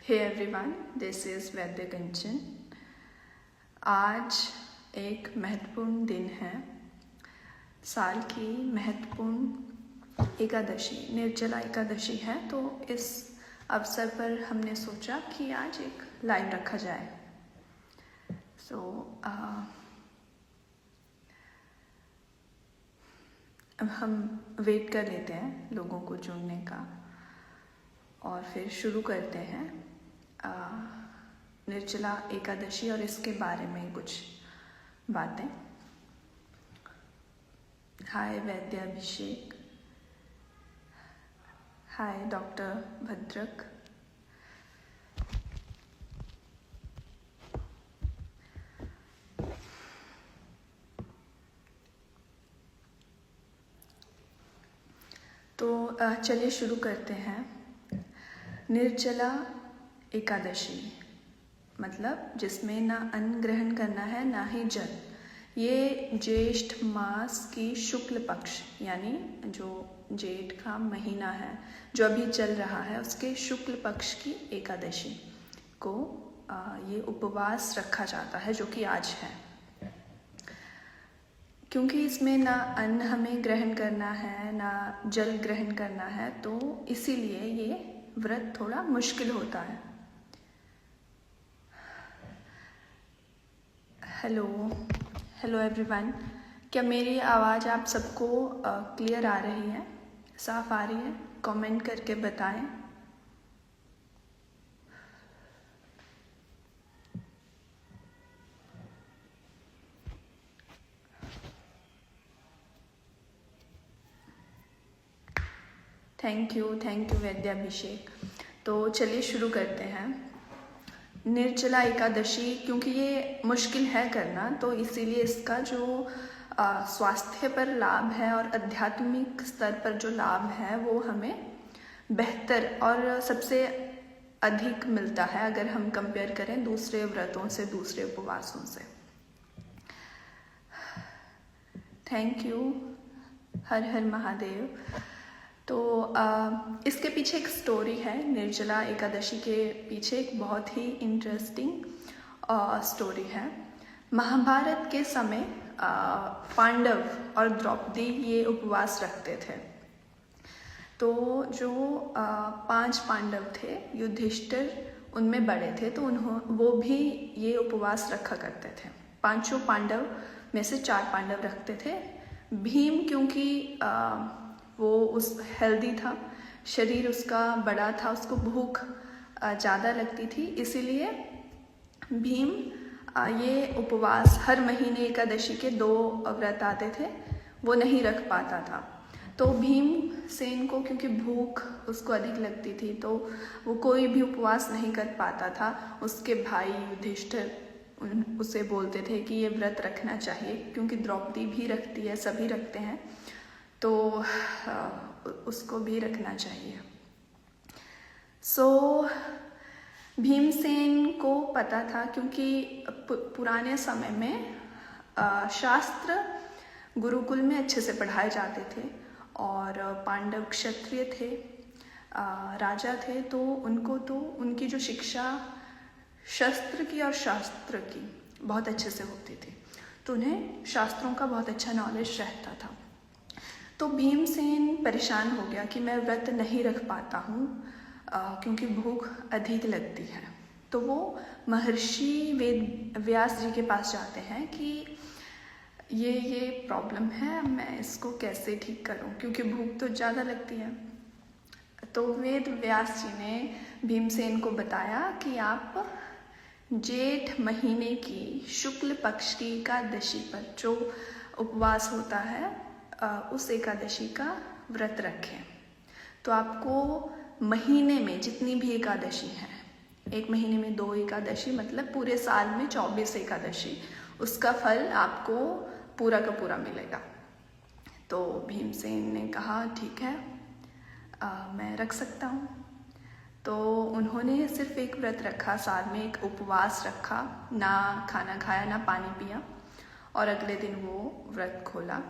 Hey everyone, this is वैद्य कंचन। आज एक महत्वपूर्ण दिन है। साल की महत्वपूर्ण एकादशी निर्जला एकादशी है। तो इस अवसर पर हमने सोचा कि आज एक लाइव रखा जाए। अब हम वेट कर लेते हैं लोगों को जुड़ने का और फिर शुरू करते हैं निर्जला एकादशी और इसके बारे में कुछ बातें। हाय वैद्य अभिषेक, हाय डॉक्टर भद्रक, तो चलिए शुरू करते हैं। निर्जला एकादशी मतलब जिसमें ना अन्न ग्रहण करना है ना ही जल। ये ज्येष्ठ मास की शुक्ल पक्ष यानी जो जेठ का महीना है जो अभी चल रहा है उसके शुक्ल पक्ष की एकादशी को ये उपवास रखा जाता है, जो कि आज है। क्योंकि इसमें ना अन्न हमें ग्रहण करना है ना जल ग्रहण करना है, तो इसीलिए ये व्रत थोड़ा मुश्किल होता है। हेलो एवरीवन, क्या मेरी आवाज़ आप सबको क्लियर आ रही है, साफ आ रही है? कमेंट करके बताएं। Thank you Vaidyabhishek. तो चलिए शुरू करते हैं। निर्जला एकादशी क्योंकि ये मुश्किल है करना, तो इसीलिए इसका जो स्वास्थ्य पर लाभ है और आध्यात्मिक स्तर पर जो लाभ है वो हमें बेहतर और सबसे अधिक मिलता है अगर हम कंपेयर करें दूसरे व्रतों से, दूसरे उपवासों से। थैंक यू, हर हर महादेव। तो इसके पीछे एक स्टोरी है। निर्जला एकादशी के पीछे एक बहुत ही इंटरेस्टिंग स्टोरी है। महाभारत के समय पांडव और द्रौपदी ये उपवास रखते थे। तो जो 5 पांडव थे, युधिष्ठिर उनमें बड़े थे, तो वो भी ये उपवास रखा करते थे। 5 पांडव में से 4 पांडव रखते थे। भीम क्योंकि वो उस हेल्दी था, शरीर उसका बड़ा था, उसको भूख ज़्यादा लगती थी, इसीलिए भीम ये उपवास हर महीने एकादशी के 2 व्रत आते थे, वो नहीं रख पाता था। तो भीमसेन को क्योंकि भूख उसको अधिक लगती थी, तो वो कोई भी उपवास नहीं कर पाता था। उसके भाई युधिष्ठिर उसे बोलते थे कि ये व्रत रखना चाहिए, क्योंकि द्रौपदी भी रखती है, सभी रखते हैं, तो उसको भी रखना चाहिए। भीमसेन को पता था, क्योंकि पुराने समय में शास्त्र गुरुकुल में अच्छे से पढ़ाए जाते थे और पांडव क्षत्रिय थे, राजा थे, तो उनको तो उनकी जो शिक्षा शस्त्र की और शास्त्र की बहुत अच्छे से होती थी, तो उन्हें शास्त्रों का बहुत अच्छा नॉलेज रहता था। तो भीमसेन परेशान हो गया कि मैं व्रत नहीं रख पाता हूँ क्योंकि भूख अधिक लगती है। तो वो महर्षि वेद व्यास जी के पास जाते हैं कि ये प्रॉब्लम है, मैं इसको कैसे ठीक करूँ, क्योंकि भूख तो ज़्यादा लगती है। तो वेद व्यास जी ने भीमसेन को बताया कि आप जेठ महीने की शुक्ल पक्ष की एकादशी पर जो उपवास होता है उस एकादशी का व्रत रखें। तो आपको महीने में जितनी भी एकादशी है, एक महीने में 2 एकादशी मतलब पूरे साल में 24 एकादशी, उसका फल आपको पूरा का पूरा मिलेगा। तो भीमसेन ने कहा ठीक है, मैं रख सकता हूँ। तो उन्होंने सिर्फ एक व्रत रखा, साल में एक उपवास रखा, ना खाना खाया ना पानी पिया, और अगले दिन वो व्रत खोला।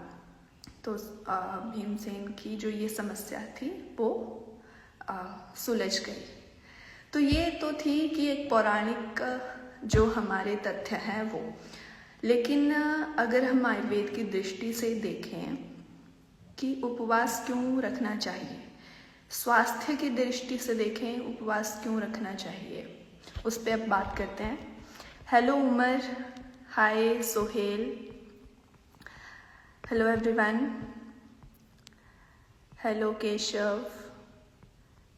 तो भीमसेन की जो ये समस्या थी वो सुलझ गई। तो ये तो थी कि एक पौराणिक जो हमारे तथ्य हैं वो, लेकिन अगर हम आयुर्वेद की दृष्टि से देखें कि उपवास क्यों रखना चाहिए, स्वास्थ्य की दृष्टि से देखें उपवास क्यों रखना चाहिए, उस पर अब बात करते हैं। Hello Umar, hi Sohail, hello everyone, hello Keshav,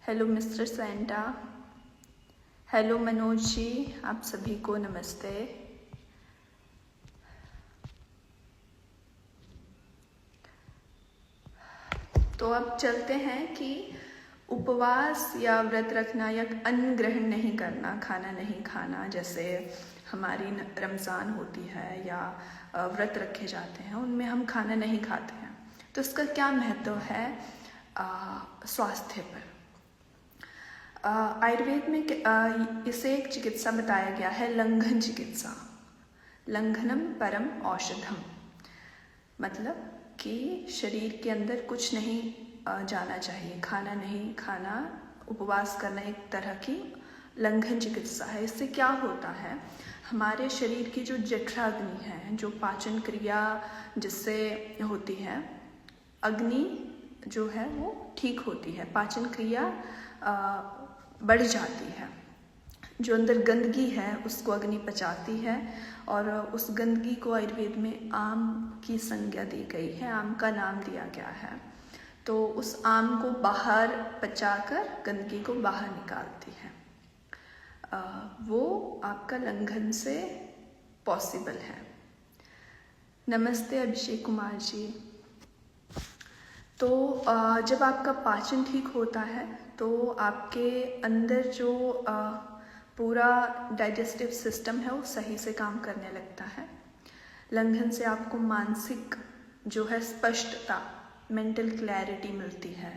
hello mister Santa, hello Manoj ji, आप सभी को नमस्ते। तो अब चलते हैं कि उपवास या व्रत रखना या अन्न ग्रहण नहीं करना, खाना नहीं खाना, जैसे हमारी रमज़ान होती है या व्रत रखे जाते हैं उनमें हम खाना नहीं खाते हैं, तो इसका क्या महत्व है स्वास्थ्य पर। आयुर्वेद में इसे एक चिकित्सा बताया गया है, लंघन चिकित्सा, लंघनम परम औषधम, मतलब कि शरीर के अंदर कुछ नहीं जाना चाहिए, खाना नहीं खाना, उपवास करना एक तरह की लंघन चिकित्सा है। इससे क्या होता है, हमारे शरीर की जो जठराग्नि है, जो पाचन क्रिया जिससे होती है, अग्नि जो है वो ठीक होती है, पाचन क्रिया बढ़ जाती है, जो अंदर गंदगी है उसको अग्नि पचाती है, और उस गंदगी को आयुर्वेद में आम की संज्ञा दी गई है, आम का नाम दिया गया है। तो उस आम को बाहर पचाकर गंदगी को बाहर निकालती है, वो आपका लंघन से पॉसिबल है। नमस्ते अभिषेक कुमार जी। तो जब आपका पाचन ठीक होता है तो आपके अंदर जो पूरा डाइजेस्टिव सिस्टम है वो सही से काम करने लगता है। लंघन से आपको मानसिक जो है स्पष्टता, मेंटल क्लैरिटी मिलती है,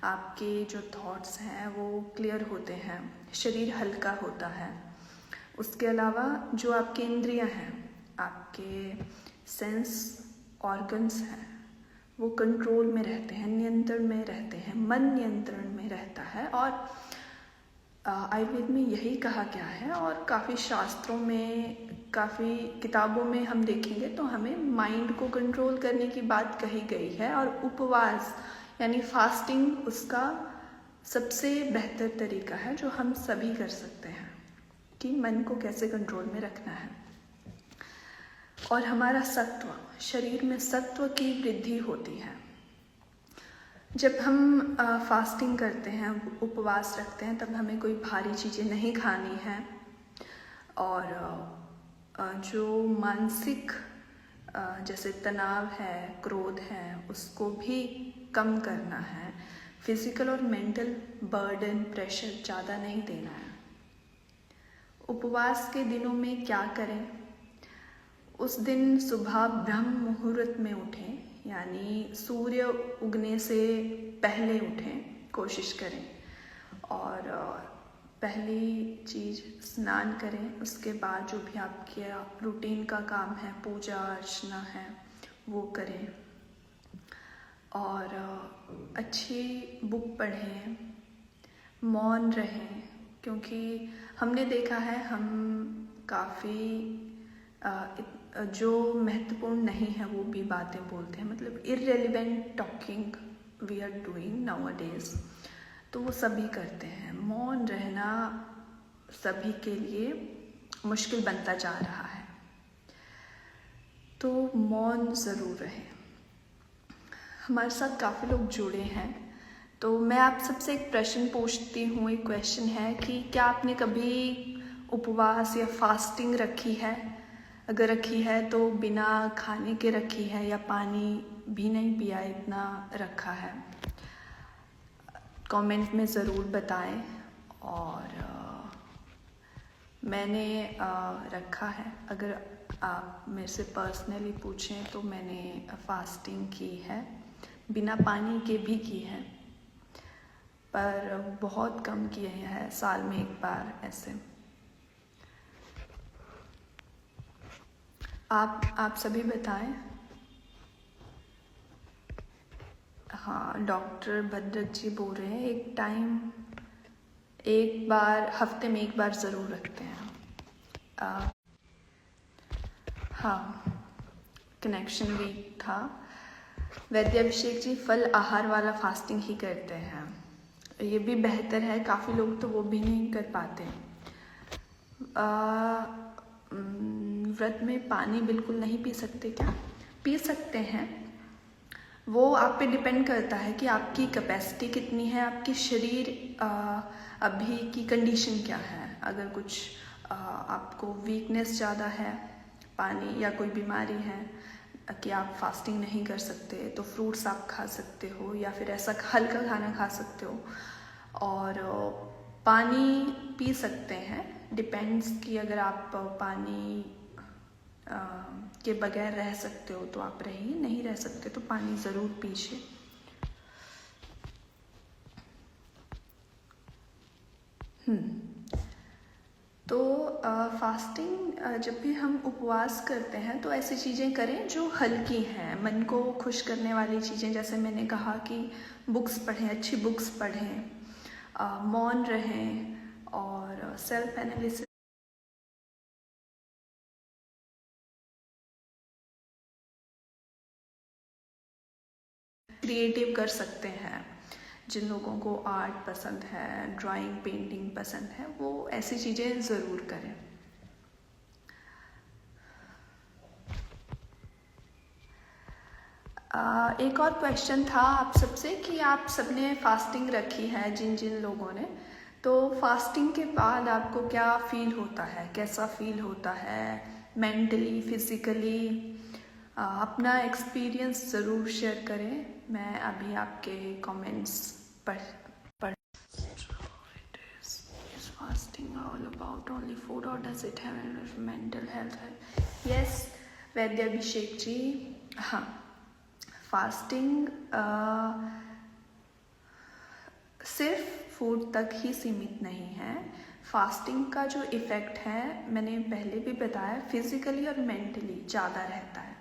आपके जो थॉट्स हैं वो क्लियर होते हैं, शरीर हल्का होता है। उसके अलावा जो आपके इंद्रियां हैं, आपके सेंस ऑर्गन्स हैं, वो कंट्रोल में रहते हैं, नियंत्रण में रहते हैं, मन नियंत्रण में रहता है। और आयुर्वेद में यही कहा गया है, और काफ़ी शास्त्रों में, काफ़ी किताबों में हम देखेंगे तो हमें माइंड को कंट्रोल करने की बात कही गई है, और उपवास यानी फास्टिंग उसका सबसे बेहतर तरीका है जो हम सभी कर सकते हैं कि मन को कैसे कंट्रोल में रखना है। और हमारा सत्व, शरीर में सत्व की वृद्धि होती है जब हम फास्टिंग करते हैं, उपवास रखते हैं, तब हमें कोई भारी चीज़ें नहीं खानी है, और जो मानसिक जैसे तनाव है, क्रोध है, उसको भी कम करना है। फिजिकल और मेंटल बर्डन, प्रेशर ज़्यादा नहीं देना है। उपवास के दिनों में क्या करें, उस दिन सुबह ब्रह्म मुहूर्त में उठें, यानी सूर्य उगने से पहले उठें, कोशिश करें। और पहली चीज़ स्नान करें, उसके बाद जो भी आपके रूटीन का काम है, पूजा अर्चना है, वो करें। और अच्छी बुक पढ़ें, मौन रहें, क्योंकि हमने देखा है हम काफ़ी जो महत्वपूर्ण नहीं है वो भी बातें बोलते हैं, मतलब irrelevant talking we are doing nowadays, तो वो सभी करते हैं। मौन रहना सभी के लिए मुश्किल बनता जा रहा है, तो मौन ज़रूर रहे। हमारे साथ काफ़ी लोग जुड़े हैं, तो मैं आप सबसे एक प्रश्न पूछती हूँ। एक क्वेश्चन है कि क्या आपने कभी उपवास या फास्टिंग रखी है? अगर रखी है तो बिना खाने के रखी है या पानी भी नहीं पिया, इतना रखा है? कमेंट में ज़रूर बताएं। और मैंने रखा है, अगर आप मेरे से पर्सनली पूछें तो मैंने फास्टिंग की है, बिना पानी के भी की है, पर बहुत कम किए हैं, साल में एक बार ऐसे। आप सभी बताएं। हाँ, डॉक्टर भद्रक जी बोल रहे हैं, एक टाइम एक बार हफ्ते में एक बार ज़रूर रखते हैं। हाँ, कनेक्शन वीक था। वैद्याभिषेक जी फल आहार वाला फास्टिंग ही करते हैं, ये भी बेहतर है। काफ़ी लोग तो वो भी नहीं कर पाते। व्रत में पानी बिल्कुल नहीं पी सकते क्या? पी सकते हैं, वो आप पे डिपेंड करता है कि आपकी कैपेसिटी कितनी है, आपकी शरीर अभी की कंडीशन क्या है। अगर कुछ आपको वीकनेस ज़्यादा है, पानी या कोई बीमारी है कि आप फास्टिंग नहीं कर सकते, तो फ्रूट्स आप खा सकते हो या फिर ऐसा हल्का खाना खा सकते हो और पानी पी सकते हैं। डिपेंड्स कि अगर आप पानी के बगैर रह सकते हो तो आप रहिए, नहीं रह सकते तो पानी ज़रूर पीजिए। तो फास्टिंग जब भी हम उपवास करते हैं तो ऐसी चीज़ें करें जो हल्की हैं, मन को खुश करने वाली चीज़ें। जैसे मैंने कहा कि बुक्स पढ़ें, अच्छी बुक्स पढ़ें, मौन रहें और सेल्फ एनालिसिस क्रिएटिव कर सकते हैं। जिन लोगों को आर्ट पसंद है, ड्राइंग पेंटिंग पसंद है, वो ऐसी चीज़ें ज़रूर करें। एक और क्वेश्चन था आप सबसे कि आप सबने फास्टिंग रखी है, जिन जिन लोगों ने, तो फास्टिंग के बाद आपको क्या फील होता है, कैसा फील होता है मेंटली, फिजिकली? अपना एक्सपीरियंस ज़रूर शेयर करें। मैं अभी आपके कमेंट्स पढ़ Is fasting all about only food or does it have any mental health? Yes, वैद्याभिषेक जी, हाँ, फास्टिंग सिर्फ फूड तक ही सीमित नहीं है। फास्टिंग का जो इफ़ेक्ट है, मैंने पहले भी बताया, फिजिकली और मेंटली ज़्यादा रहता है।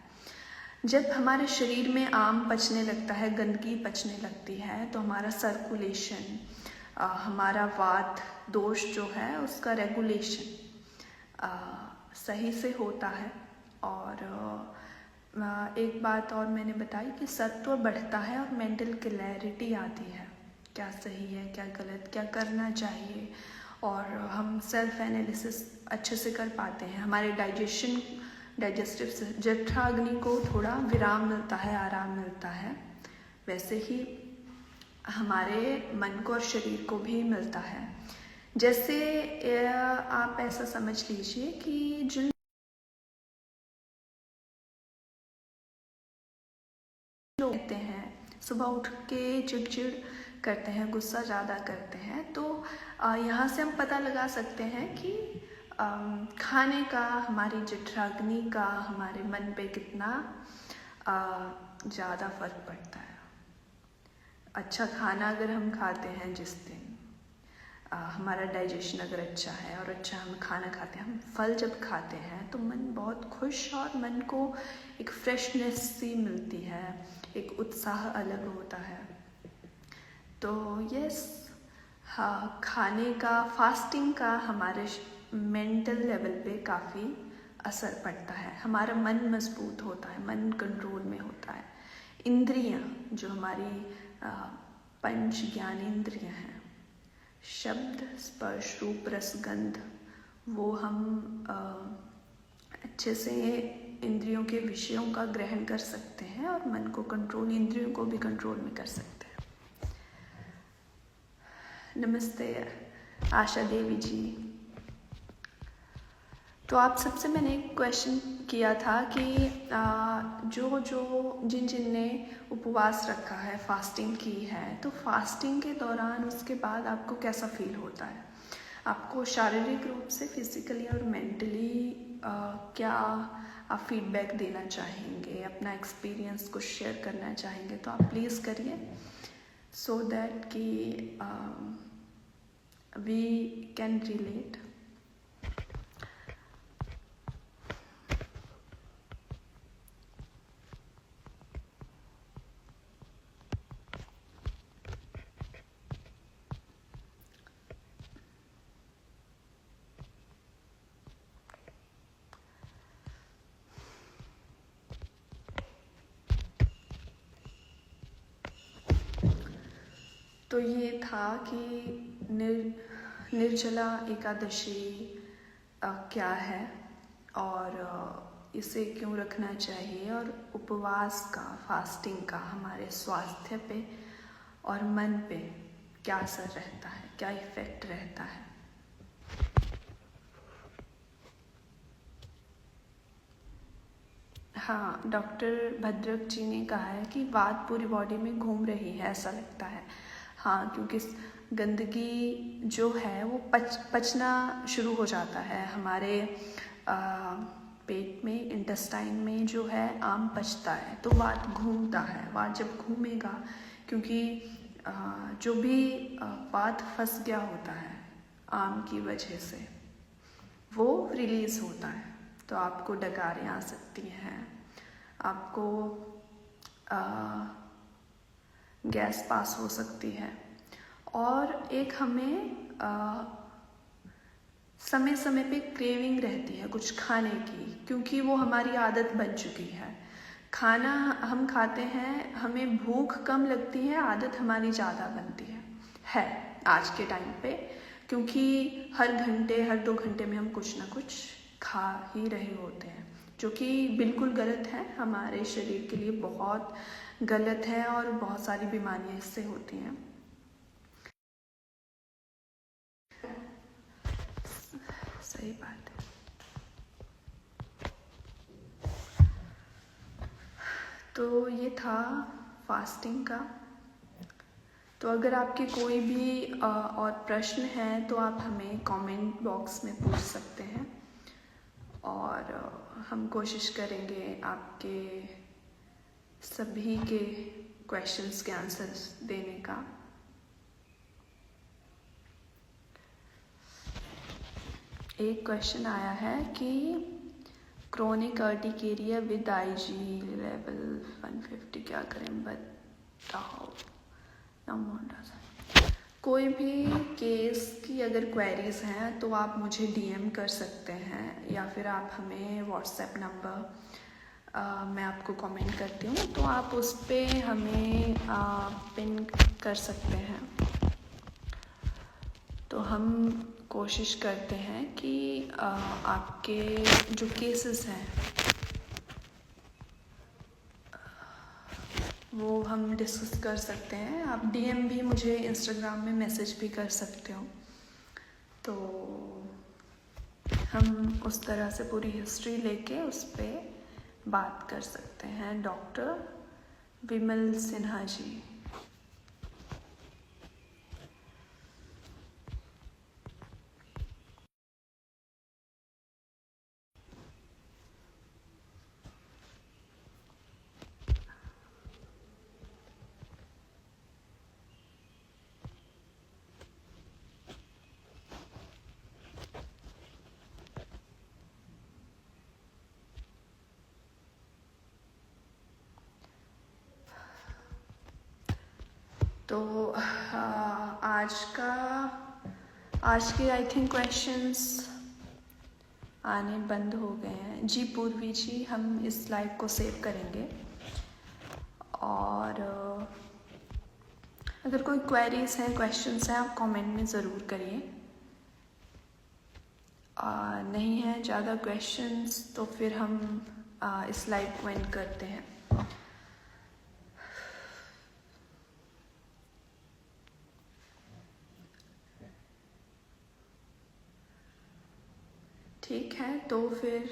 जब हमारे शरीर में आम पचने लगता है, गंदगी पचने लगती है, तो हमारा सर्कुलेशन, हमारा वात दोष जो है उसका रेगुलेशन सही से होता है। और एक बात और मैंने बताई कि सत्व बढ़ता है और मेंटल क्लैरिटी आती है, क्या सही है, क्या गलत, क्या करना चाहिए, और हम सेल्फ एनालिसिस अच्छे से कर पाते हैं। हमारे डाइजेस्टिव जठराग्नि को थोड़ा विराम मिलता है, आराम मिलता है। वैसे ही हमारे मन को और शरीर को भी मिलता है। जैसे आप ऐसा समझ लीजिए कि जिन लोग कहते हैं सुबह उठ के चिड़चिड़ करते हैं, गुस्सा ज़्यादा करते हैं, तो यहाँ से हम पता लगा सकते हैं कि खाने का, हमारी जठराग्नि का हमारे मन पे कितना ज़्यादा फर्क पड़ता है। अच्छा खाना अगर हम खाते हैं जिस दिन, हमारा डाइजेशन अगर अच्छा है और अच्छा हम खाना खाते हैं, हम फल जब खाते हैं तो मन बहुत खुश और मन को एक फ्रेशनेस सी मिलती है, एक उत्साह अलग होता है। तो यस, हाँ, खाने का, फास्टिंग का हमारे मेंटल लेवल पे काफ़ी असर पड़ता है। हमारा मन मजबूत होता है, मन कंट्रोल में होता है। इंद्रियां जो हमारी पंच ज्ञानेंद्रियां हैं, शब्द, स्पर्श, रूप, रस, गंध, वो हम अच्छे से इंद्रियों के विषयों का ग्रहण कर सकते हैं और मन को कंट्रोल, इंद्रियों को भी कंट्रोल में कर सकते हैं। नमस्ते आशा देवी जी। तो आप सबसे मैंने एक क्वेश्चन किया था कि जिन जिन ने उपवास रखा है, फास्टिंग की है, तो फास्टिंग के दौरान उसके बाद आपको कैसा फील होता है? आपको शारीरिक रूप से, फिजिकली और मेंटली क्या आप फीडबैक देना चाहेंगे, अपना एक्सपीरियंस कुछ शेयर करना चाहेंगे, तो आप प्लीज़ करिए, सो दैट कि वी कैन रिलेट। तो ये था कि निर्जला एकादशी क्या है और इसे क्यों रखना चाहिए, और उपवास का, फास्टिंग का हमारे स्वास्थ्य पे और मन पे क्या असर रहता है, क्या इफ़ेक्ट रहता है। हाँ, डॉक्टर भद्रक जी ने कहा है कि वात पूरी बॉडी में घूम रही है, ऐसा लगता है। हाँ, क्योंकि गंदगी जो है वो पचना शुरू हो जाता है हमारे पेट में, इंटेस्टाइन में जो है आम पचता है, तो वात घूमता है। वात जब घूमेगा, क्योंकि जो भी वात फंस गया होता है आम की वजह से, वो रिलीज़ होता है, तो आपको डकारें आ सकती हैं, आपको गैस पास हो सकती है। और एक हमें समय समय पे क्रेविंग रहती है कुछ खाने की, क्योंकि वो हमारी आदत बन चुकी है। खाना हम खाते हैं, हमें भूख कम लगती है, आदत हमारी ज़्यादा बनती है आज के टाइम पे, क्योंकि हर घंटे, हर 2 घंटे में हम कुछ ना कुछ खा ही रहे होते हैं, जो कि बिल्कुल गलत है, हमारे शरीर के लिए बहुत गलत है और बहुत सारी बीमारियां इससे होती हैं। सही बात है। तो ये था फास्टिंग का। तो अगर आपके कोई भी और प्रश्न हैं तो आप हमें कमेंट बॉक्स में पूछ सकते हैं, और हम कोशिश करेंगे आपके सभी के क्वेश्चंस के आंसर्स देने का। एक क्वेश्चन आया है कि chronic urticaria with IG level 150 क्या करें, बताओ। कोई भी केस की अगर क्वेरीज हैं तो आप मुझे डीएम कर सकते हैं, या फिर आप हमें व्हाट्सएप नंबर मैं आपको कमेंट करती हूँ, तो आप उस पर हमें पिन कर सकते हैं। तो हम कोशिश करते हैं कि आपके जो केसेस हैं वो हम डिस्कस कर सकते हैं। आप डीएम भी मुझे इंस्टाग्राम में मैसेज भी कर सकते हो, तो हम उस तरह से पूरी हिस्ट्री लेके उस पर बात कर सकते हैं। डॉक्टर विमल सिन्हा जी। तो आज के आई थिंक क्वेश्चंस आने बंद हो गए हैं। जी पूर्वी जी, हम इस लाइव को सेव करेंगे, और अगर कोई क्वेरीज हैं, क्वेश्चंस हैं, आप कमेंट में ज़रूर करिए। नहीं है ज़्यादा क्वेश्चंस तो फिर हम इस लाइव को एंड करते हैं। ठीक है, तो फिर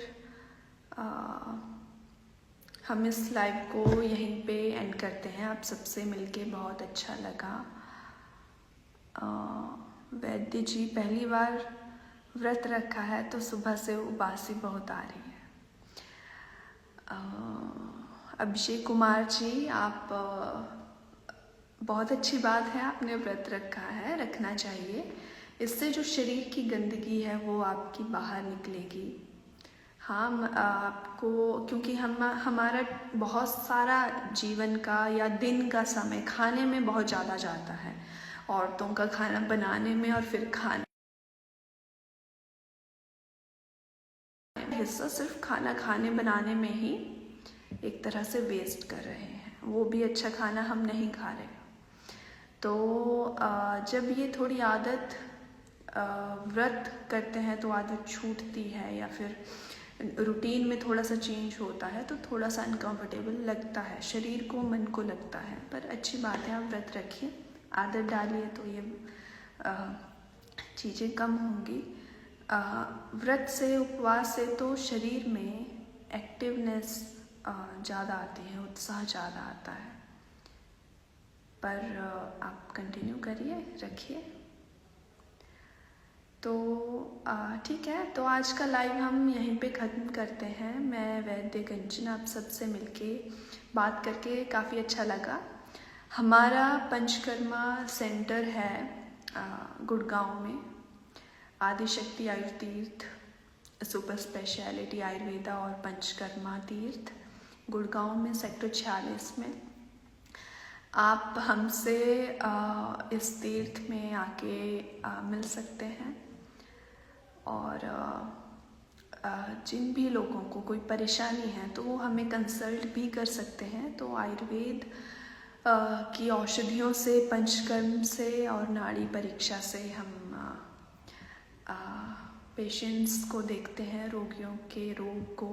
हम इस लाइव को यहीं पे एंड करते हैं। आप सबसे मिलके बहुत अच्छा लगा। वैद्य जी, पहली बार व्रत रखा है तो सुबह से उबासी बहुत आ रही है। अभिषेक कुमार जी, आप बहुत अच्छी बात है, आपने व्रत रखा है, रखना चाहिए। इससे जो शरीर की गंदगी है वो आपकी बाहर निकलेगी। हाँ, आपको, क्योंकि हमारा बहुत सारा जीवन का या दिन का समय खाने में बहुत ज़्यादा जाता है, औरतों का खाना बनाने में, और फिर खाने हिस्सा सिर्फ खाना खाने बनाने में ही एक तरह से वेस्ट कर रहे हैं, वो भी अच्छा खाना हम नहीं खा रहे। तो जब ये थोड़ी आदत व्रत करते हैं तो आदत छूटती है या फिर रूटीन में थोड़ा सा चेंज होता है तो थोड़ा सा अनकंफर्टेबल लगता है, शरीर को मन को लगता है। पर अच्छी बात है, आप व्रत रखिए, आदत डालिए तो ये चीज़ें कम होंगी। व्रत से, उपवास से तो शरीर में एक्टिवनेस ज़्यादा आती है, उत्साह ज़्यादा आता है। पर आप कंटिन्यू करिए, रखिए। तो ठीक है, तो आज का लाइव हम यहीं पे ख़त्म करते हैं। मैं वैद्य कंचन, आप सबसे मिलके बात करके काफ़ी अच्छा लगा। हमारा पंचकर्मा सेंटर है गुड़गांव में, आदिशक्ति आयुर्तीर्थ सुपर स्पेशलिटी आयुर्वेदा और पंचकर्मा तीर्थ, गुड़गांव में सेक्टर 46 में। आप हमसे इस तीर्थ में आके मिल सकते हैं। और जिन भी लोगों को कोई परेशानी है तो वो हमें कंसल्ट भी कर सकते हैं। तो आयुर्वेद की औषधियों से, पंचकर्म से और नाड़ी परीक्षा से हम पेशेंट्स को देखते हैं, रोगियों के रोग को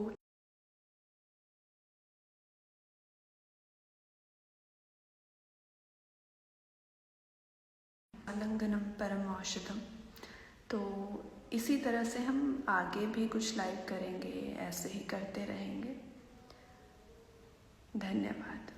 आलिंगनम परम औषधम। तो इसी तरह से हम आगे भी कुछ लाइव करेंगे, ऐसे ही करते रहेंगे। धन्यवाद।